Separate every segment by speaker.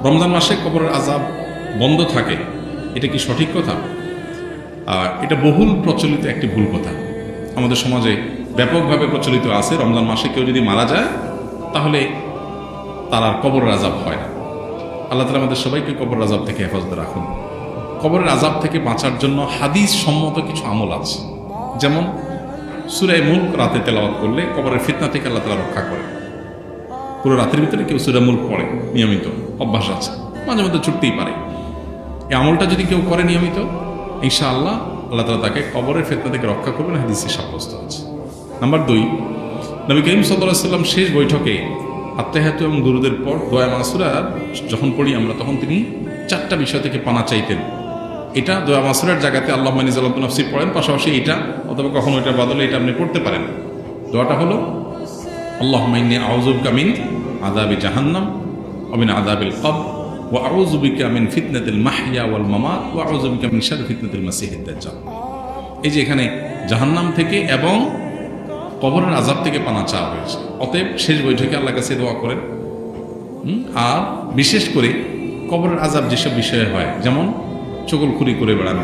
Speaker 1: রমজান মাসে কবরের আযাব বন্ধ থাকে, এটা কি সঠিক কথা? এটা বহুল প্রচলিত একটি ভুল কথা। আমাদের সমাজে ব্যাপকভাবে প্রচলিত আছে, রমজান মাসে কেউ যদি মারা যায় তাহলে তার আর কবরের আযাব হয় না। আল্লাহ তাআলা আমাদের সবাইকে কবরের আযাব থেকে হেফাজতে রাখুন। কবরের আযাব থেকে বাঁচার জন্য হাদিস সম্মত কিছু আমল আছে, যেমন সূরা মুলক রাতে তেলাওয়াত করলে কবরের ফিতনা থেকে আল্লাহ তাআলা রক্ষা করে। পুরো রাতের ভিতরে কেউ সূরা মুলক পড়ে, নিয়মিত অভ্যাস আছে, মাঝে মধ্যে ছুটতেই পারে। এই আমলটা যদি কেউ করে নিয়মিত, ইনশাআল্লাহ আল্লাহ তাআলা তাকে কবরের ফিতনা থেকে রক্ষা করবেন, হাদিসে সাব্যস্ত আছে। নাম্বার 2, নবী করিম সাল্লাল্লাহু আলাইহি ওয়াসাল্লাম শেষ বৈঠকে আত্তাহিয়াতু এবং দুরুদের পর দোয়া মাসুরা যখন পড়ি আমরা, তখন তিনি 4টা বিষয় থেকে পানা চাইতেন। এটা দোয়া মাসুরার জায়গাতে আল্লাহুম্মা ইন্নী যালামতু নাফসি পড়েন, পাশাপাশি এটা অথবা কখনো এটার বদলে এটা আপনি পড়তে পারেন। দোয়াটা হলো আল্লাহুম্মা ইন্নী আউযু বিকা মিন আযাবি জাহান্নাম ওয়া মিন আযাবিল কবর ওয়া আউযু বিকা মিন ফিতনাতিল মাহইয়া ওয়াল মামাত ওয়া আউযু বিকা মিন শাররি ফিতনাতিল মাসিহিদ দাজ্জাল। এই যে এখানে জাহান্নাম থেকে এবং কবরের আযাব থেকে পানা চাওয়া হয়েছে। অতএব শেষ বৈঠকে আল্লাহর কাছে দোয়া করেন। আর বিশেষ করে কবরের আযাব যেসব বিষয়ে হয়, যেমন চগলখুরি করে বেড়ানো,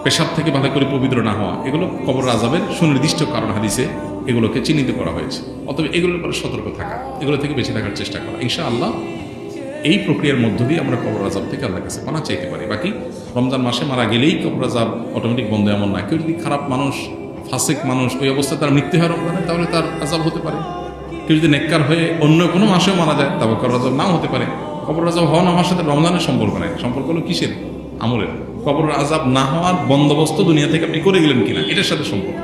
Speaker 1: পেশাব থেকে ভালো করে পবিত্র না হওয়া, এগুলো কবরের আযাবের সুনির্দিষ্ট কারণ হাদিসে এগুলোকে চিহ্নিত করা হয়েছে। অতএব এগুলোর ব্যাপারে সতর্ক থাকা, এগুলো থেকে বেঁচে থাকার চেষ্টা করা। ইনশাআল্লাহ এই প্রক্রিয়ার মধ্য দিয়ে আমরা কবর আযাব থেকে আল্লাহর কাছে পানা চাইতে পারি। বাকি রমজান মাসে মারা গেলেই কবর আযাব অটোমেটিক বন্ধ এমন না। কেউ যদি খারাপ মানুষ, ফাসিক মানুষ, ওই অবস্থায় তার মৃত্যু হয় রমজানে, তাহলে তার আযাব হতে পারে। কেউ যদি নেককার হয়ে অন্য কোনো মাসেও মারা যায়, তবে কবর আযাব নাও হতে পারে। কবর আযাব হওয়া না হওয়ার সাথে রমজানের সম্পর্ক নেই, সম্পর্ক হলো কিসের? আমলের। কবর আযাব না হওয়ার বন্দোবস্ত দুনিয়া থেকে আপনি করে গেলেন কিনা, এটার সাথে সম্পর্ক।